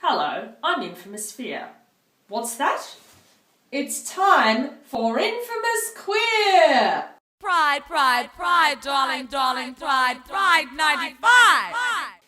Hello, I'm Infamous Sphere. What's that? It's time for Infamous Queer! Pride, pride, pride, darling, darling, pride, pride 95!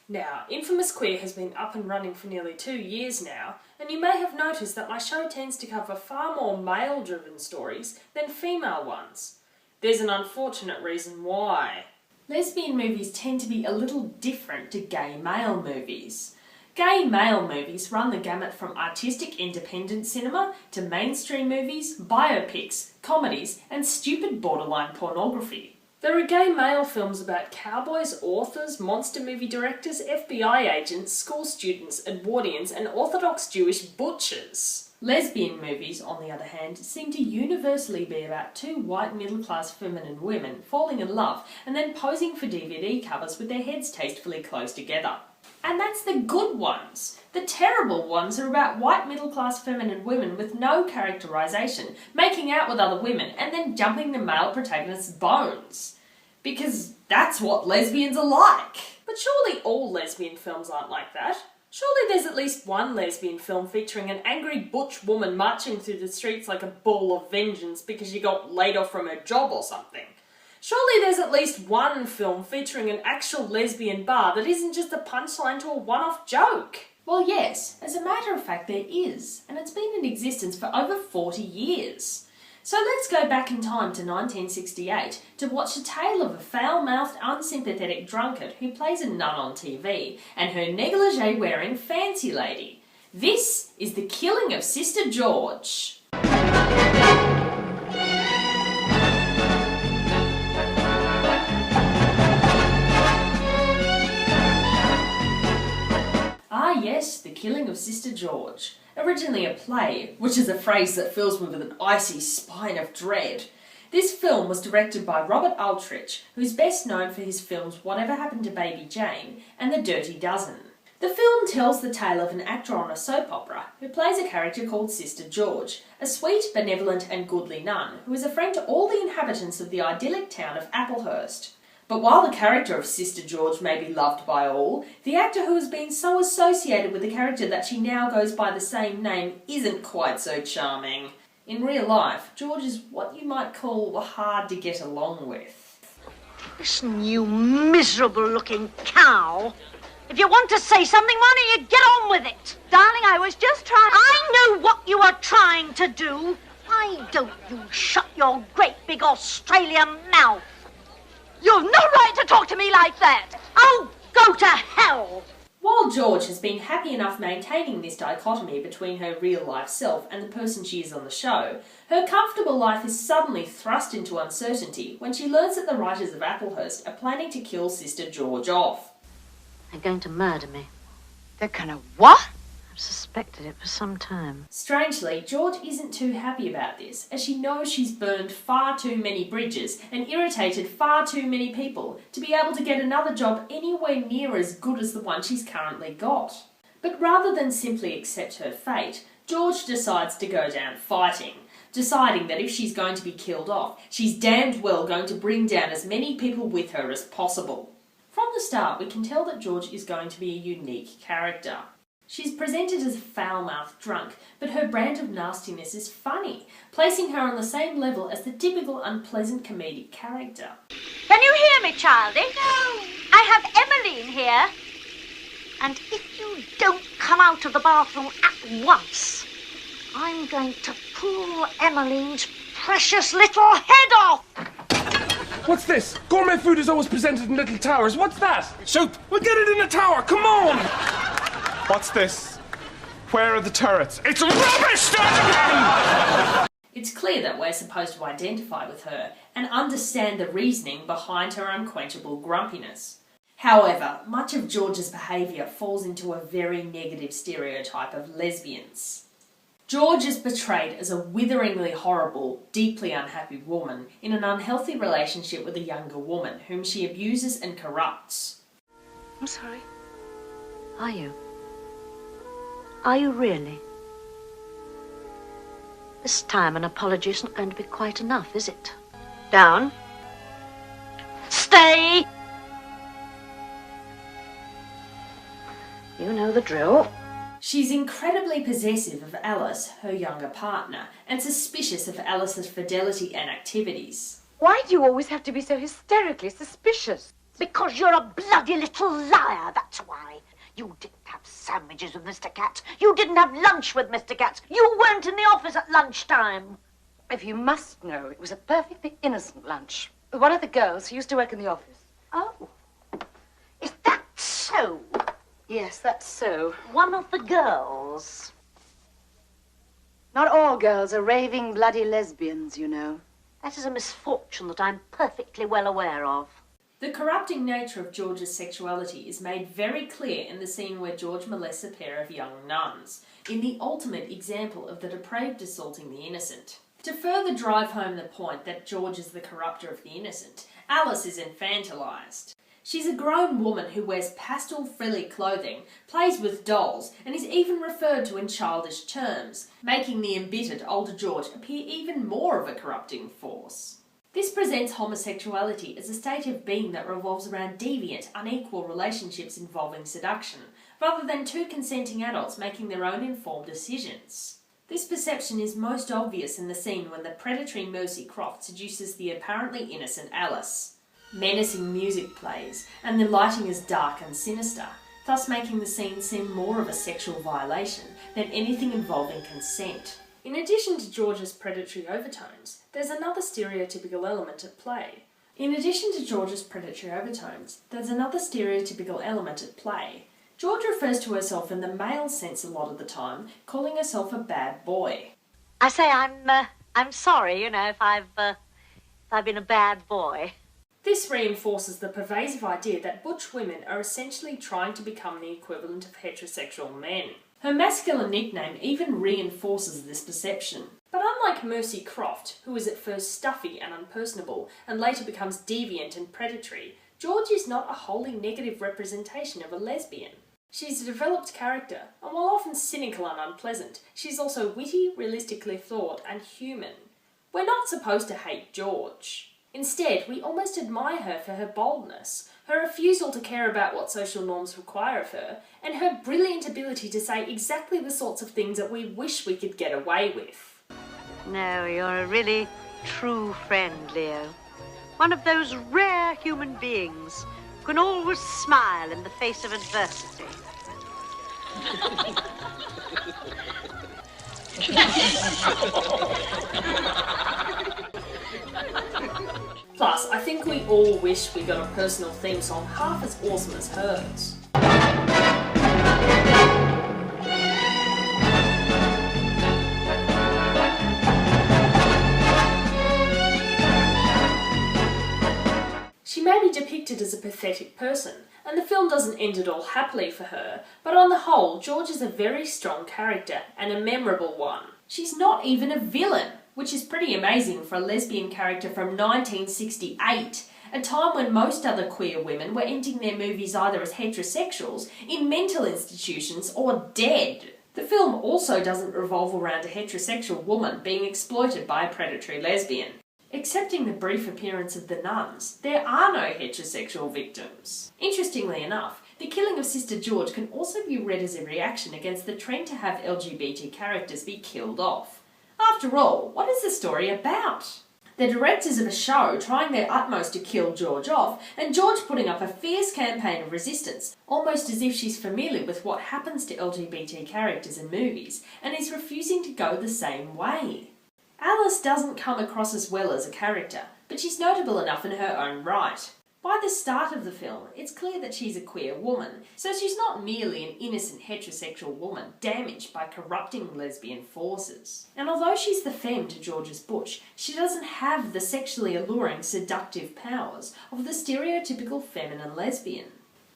Now, Infamous Queer has been up and running for nearly 2 years now, and you may have noticed that my show tends to cover far more male-driven stories than female ones. There's an unfortunate reason why. Lesbian movies tend to be a little different to gay male movies. Gay male movies run the gamut from artistic independent cinema to mainstream movies, biopics, comedies, and stupid borderline pornography. There are gay male films about cowboys, authors, monster movie directors, FBI agents, school students, Edwardians, and Orthodox Jewish butchers. Lesbian movies, on the other hand, seem to universally be about two white middle-class feminine women falling in love and then posing for DVD covers with their heads tastefully close together. And that's the good ones. The terrible ones are about white middle-class feminine women with no characterisation, making out with other women, and then jumping the male protagonist's bones. Because that's what lesbians are like. But surely all lesbian films aren't like that. Surely there's at least one lesbian film featuring an angry butch woman marching through the streets like a bull of vengeance because she got laid off from her job or something. Surely there's at least one film featuring an actual lesbian bar that isn't just a punchline to a one-off joke. Well, yes, as a matter of fact there is, and it's been in existence for over 40 years. So let's go back in time to 1968 to watch the tale of a foul-mouthed, unsympathetic drunkard who plays a nun on TV and her negligee-wearing fancy lady. This is The Killing of Sister George. Ah yes, The Killing of Sister George. Originally a play, which is a phrase that fills me with an icy spine of dread. This film was directed by Robert Aldrich, who's best known for his films Whatever Happened to Baby Jane and The Dirty Dozen. The film tells the tale of an actor on a soap opera who plays a character called Sister George, a sweet, benevolent and goodly nun who is a friend to all the inhabitants of the idyllic town of Applehurst. But while the character of Sister George may be loved by all, the actor who has been so associated with the character that she now goes by the same name isn't quite so charming. In real life, George is what you might call hard to get along with. Listen, you miserable-looking cow. If you want to say something, why don't you get on with it? Darling, I was just trying... I know what you are trying to do. Why don't you shut your great big Australian mouth? You've no right to talk to me like that! Oh, go to hell! While George has been happy enough maintaining this dichotomy between her real-life self and the person she is on the show, her comfortable life is suddenly thrust into uncertainty when she learns that the writers of Applehurst are planning to kill Sister George off. They're going to murder me. They're gonna what? I've suspected it for some time. Strangely, George isn't too happy about this, as she knows she's burned far too many bridges and irritated far too many people to be able to get another job anywhere near as good as the one she's currently got. But rather than simply accept her fate, George decides to go down fighting, deciding that if she's going to be killed off, she's damned well going to bring down as many people with her as possible. From the start, we can tell that George is going to be a unique character. She's presented as a foul-mouthed drunk, but her brand of nastiness is funny, placing her on the same level as the typical unpleasant comedic character. Can you hear me, Childy? No. I have Emmeline here. And if you don't come out of the bathroom at once, I'm going to pull Emmeline's precious little head off. What's this? Gourmet food is always presented in little towers. What's that? Soup. We'll get it in a tower. Come on. What's this? Where are the turrets? It's rubbish! Start again! It's clear that we're supposed to identify with her and understand the reasoning behind her unquenchable grumpiness. However, much of George's behaviour falls into a very negative stereotype of lesbians. George is portrayed as a witheringly horrible, deeply unhappy woman in an unhealthy relationship with a younger woman whom she abuses and corrupts. I'm sorry. Are you? Are you really? This time an apology isn't going to be quite enough, is it? Down. Stay! You know the drill. She's incredibly possessive of Alice, her younger partner, and suspicious of Alice's fidelity and activities. Why do you always have to be so hysterically suspicious? Because you're a bloody little liar, that's why. You didn't have sandwiches with Mr. Katz. You didn't have lunch with Mr. Katz. You weren't in the office at lunchtime. If you must know, it was a perfectly innocent lunch with one of the girls who used to work in the office. Oh, is that so? Yes, that's so. One of the girls? Not all girls are raving bloody lesbians, you know. That is a misfortune that I'm perfectly well aware of. The corrupting nature of George's sexuality is made very clear in the scene where George molests a pair of young nuns, in the ultimate example of the depraved assaulting the innocent. To further drive home the point that George is the corrupter of the innocent, Alice is infantilized. She's a grown woman who wears pastel frilly clothing, plays with dolls, and is even referred to in childish terms, making the embittered older George appear even more of a corrupting force. This presents homosexuality as a state of being that revolves around deviant, unequal relationships involving seduction, rather than two consenting adults making their own informed decisions. This perception is most obvious in the scene when the predatory Mercy Croft seduces the apparently innocent Alice. Menacing music plays, and the lighting is dark and sinister, thus making the scene seem more of a sexual violation than anything involving consent. In addition to George's predatory overtones, there's another stereotypical element at play. George refers to herself in the male sense a lot of the time, calling herself a bad boy. I say I'm sorry, if I've been a bad boy. This reinforces the pervasive idea that butch women are essentially trying to become the equivalent of heterosexual men. Her masculine nickname even reinforces this perception. But unlike Mercy Croft, who is at first stuffy and unpersonable, and later becomes deviant and predatory, George is not a wholly negative representation of a lesbian. She's a developed character, and while often cynical and unpleasant, she's also witty, realistically flawed, and human. We're not supposed to hate George. Instead, we almost admire her for her boldness, her refusal to care about what social norms require of her, and her brilliant ability to say exactly the sorts of things that we wish we could get away with. No, you're a really true friend, Leo. One of those rare human beings who can always smile in the face of adversity. Plus, I think we all wish we got a personal theme song half as awesome as hers. She may be depicted as a pathetic person, and the film doesn't end at all happily for her, but on the whole, George is a very strong character, and a memorable one. She's not even a villain, which is pretty amazing for a lesbian character from 1968, a time when most other queer women were ending their movies either as heterosexuals, in mental institutions, or dead. The film also doesn't revolve around a heterosexual woman being exploited by a predatory lesbian. Excepting the brief appearance of the nuns, there are no heterosexual victims. Interestingly enough, the killing of Sister George can also be read as a reaction against the trend to have LGBT characters be killed off. After all, what is the story about? The directors of a show trying their utmost to kill George off, and George putting up a fierce campaign of resistance, almost as if she's familiar with what happens to LGBT characters in movies, and is refusing to go the same way. Alice doesn't come across as well as a character, but she's notable enough in her own right. By the start of the film, it's clear that she's a queer woman, so she's not merely an innocent heterosexual woman damaged by corrupting lesbian forces. And although she's the femme to George's butch, she doesn't have the sexually alluring, seductive powers of the stereotypical feminine lesbian.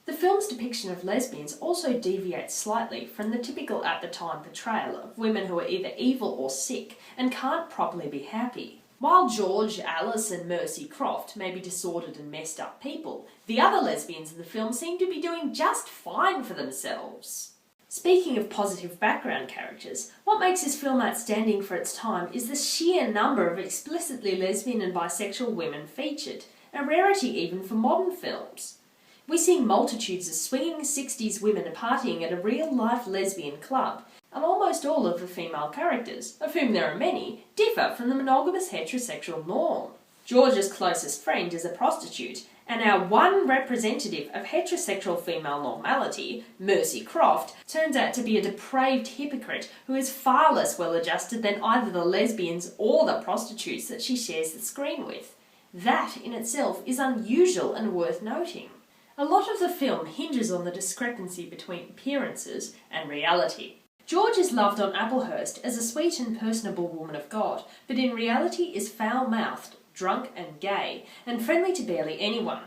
The film's depiction of lesbians also deviates slightly from the typical at-the-time portrayal of women who are either evil or sick and can't properly be happy. While George, Alice and Mercy Croft may be disordered and messed up people, the other lesbians in the film seem to be doing just fine for themselves. Speaking of positive background characters, what makes this film outstanding for its time is the sheer number of explicitly lesbian and bisexual women featured, a rarity even for modern films. We see multitudes of swinging 60s women partying at a real-life lesbian club, and almost all of the female characters, of whom there are many, differ from the monogamous heterosexual norm. George's closest friend is a prostitute, and our one representative of heterosexual female normality, Mercy Croft, turns out to be a depraved hypocrite who is far less well-adjusted than either the lesbians or the prostitutes that she shares the screen with. That in itself is unusual and worth noting. A lot of the film hinges on the discrepancy between appearances and reality. George is loved on Applehurst as a sweet and personable woman of God, but in reality is foul-mouthed, drunk and gay, and friendly to barely anyone.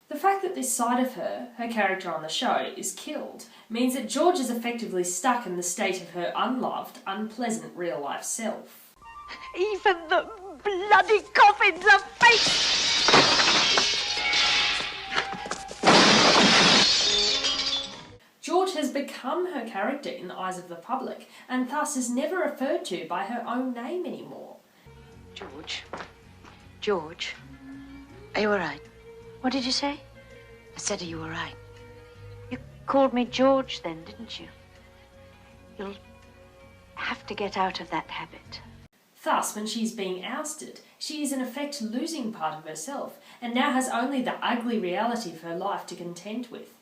The fact that this side of her character on the show, is killed, means that George is effectively stuck in the state of her unloved, unpleasant real-life self. Even the bloody coffins are fake! George has become her character in the eyes of the public, and thus is never referred to by her own name anymore. George, are you all right? What did you say? I said, are you all right? You called me George then, didn't you? You'll have to get out of that habit. Thus, when she's being ousted, she is in effect losing part of herself, and now has only the ugly reality of her life to contend with.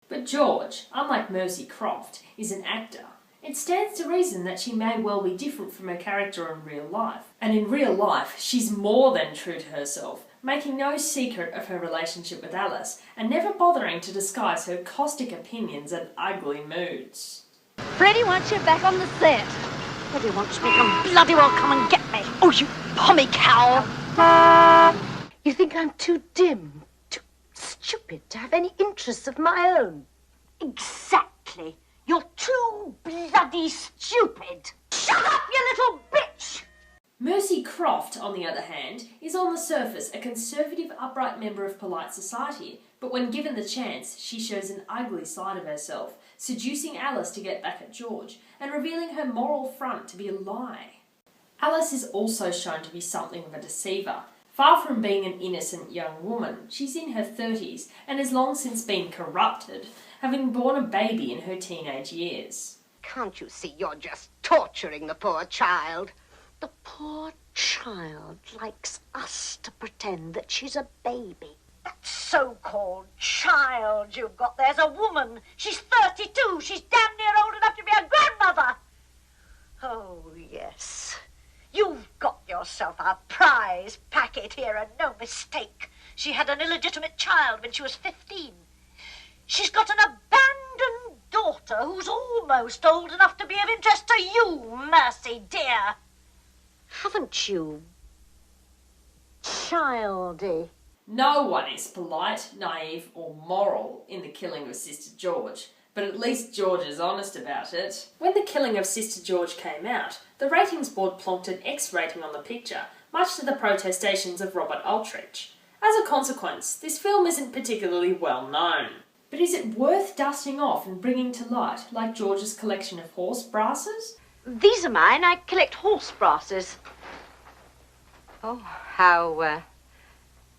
But George, unlike Mercy Croft, is an actor. It stands to reason that she may well be different from her character in real life. And in real life, she's more than true to herself, making no secret of her relationship with Alice, and never bothering to disguise her caustic opinions and ugly moods. Freddie wants you back on the set. Freddie wants me to bloody well come and get me. Oh, you pommy cow! You think I'm too dim, too stupid to have any interests of my own? Exactly. You're too bloody stupid. Shut up, you little bitch! Mercy Croft, on the other hand, is on the surface a conservative, upright member of polite society, but when given the chance, she shows an ugly side of herself, seducing Alice to get back at George, and revealing her moral front to be a lie. Alice is also shown to be something of a deceiver. Far from being an innocent young woman, she's in her 30s and has long since been corrupted, having borne a baby in her teenage years. Can't you see you're just torturing the poor child? The poor child likes us to pretend that she's a baby. That so-called child you've got there's a woman. She's 32. She's damn near old enough to be a grandmother. Oh, yes. You've got yourself a prize packet here, and no mistake. She had an illegitimate child when she was 15. She's got an abandoned daughter who's almost old enough to be of interest to you, Mercy, dear. Haven't you, childy? No one is polite, naive, or moral in The Killing of Sister George, but at least George is honest about it. When The Killing of Sister George came out, the ratings board plonked an X rating on the picture, much to the protestations of Robert Aldrich. As a consequence, this film isn't particularly well known. But is it worth dusting off and bringing to light, like George's collection of horse brasses? These are mine. I collect horse brasses. Oh, how,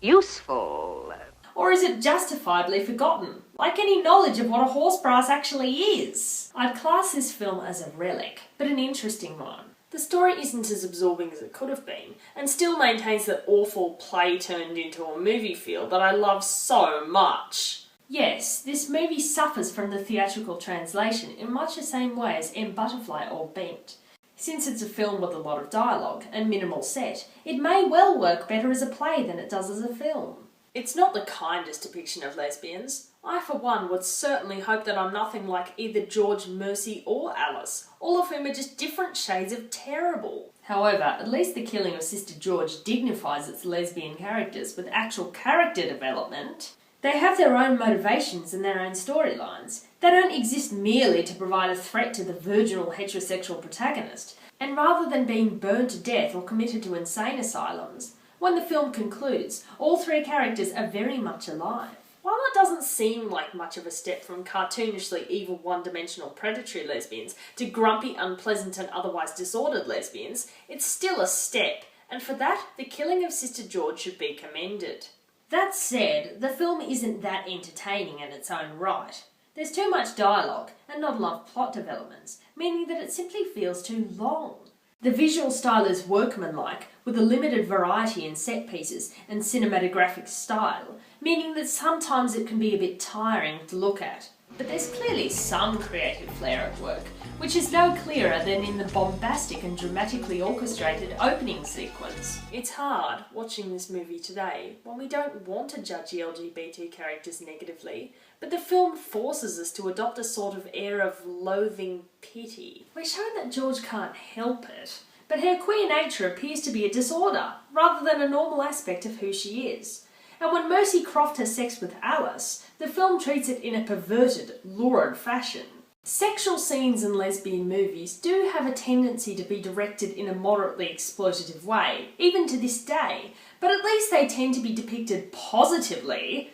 useful. Or is it justifiably forgotten, like any knowledge of what a horse brass actually is? I'd class this film as a relic, but an interesting one. The story isn't as absorbing as it could have been, and still maintains that awful play turned into a movie feel that I love so much. Yes, this movie suffers from the theatrical translation in much the same way as M. Butterfly or Bent. Since it's a film with a lot of dialogue and minimal set, it may well work better as a play than it does as a film. It's not the kindest depiction of lesbians. I, for one, would certainly hope that I'm nothing like either George, Mercy or Alice, all of whom are just different shades of terrible. However, at least The Killing of Sister George dignifies its lesbian characters with actual character development. They have their own motivations and their own storylines. They don't exist merely to provide a threat to the virginal heterosexual protagonist, and rather than being burned to death or committed to insane asylums, when the film concludes, all three characters are very much alive. While it doesn't seem like much of a step from cartoonishly evil one-dimensional predatory lesbians to grumpy, unpleasant and otherwise disordered lesbians, it's still a step, and for that, The Killing of Sister George should be commended. That said, the film isn't that entertaining in its own right. There's too much dialogue and not enough plot developments, meaning that it simply feels too long. The visual style is workmanlike, with a limited variety in set pieces and cinematographic style, meaning that sometimes it can be a bit tiring to look at. But there's clearly some creative flair at work, which is no clearer than in the bombastic and dramatically orchestrated opening sequence. It's hard, watching this movie today, when we don't want to judge the LGBT characters negatively, but the film forces us to adopt a sort of air of loathing pity. We're shown that George can't help it, but her queer nature appears to be a disorder, rather than a normal aspect of who she is. And when Mercy Croft has sex with Alice, the film treats it in a perverted, lurid fashion. Sexual scenes in lesbian movies do have a tendency to be directed in a moderately exploitative way, even to this day, but at least they tend to be depicted positively.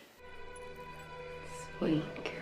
Sweet girl.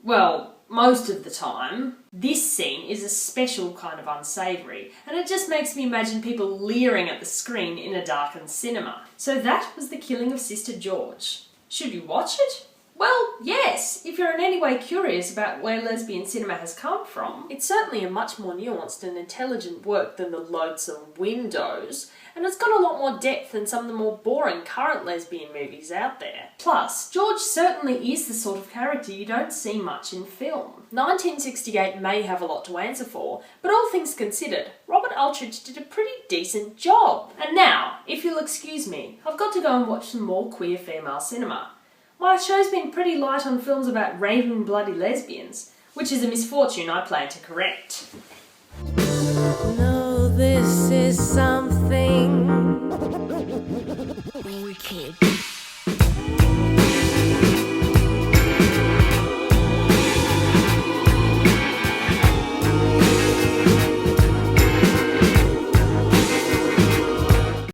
Well, most of the time. This scene is a special kind of unsavoury, and it just makes me imagine people leering at the screen in a darkened cinema. So that was The Killing of Sister George. Should you watch it? Well, yes, if you're in any way curious about where lesbian cinema has come from. It's certainly a much more nuanced and intelligent work than The Lonesome Windows, and it's got a lot more depth than some of the more boring current lesbian movies out there. Plus, George certainly is the sort of character you don't see much in film. 1968 may have a lot to answer for, but all things considered, Robert Aldrich did a pretty decent job. And now, if you'll excuse me, I've got to go and watch some more queer female cinema. My show's been pretty light on films about raving bloody lesbians, which is a misfortune I plan to correct. No, this is something Wicked.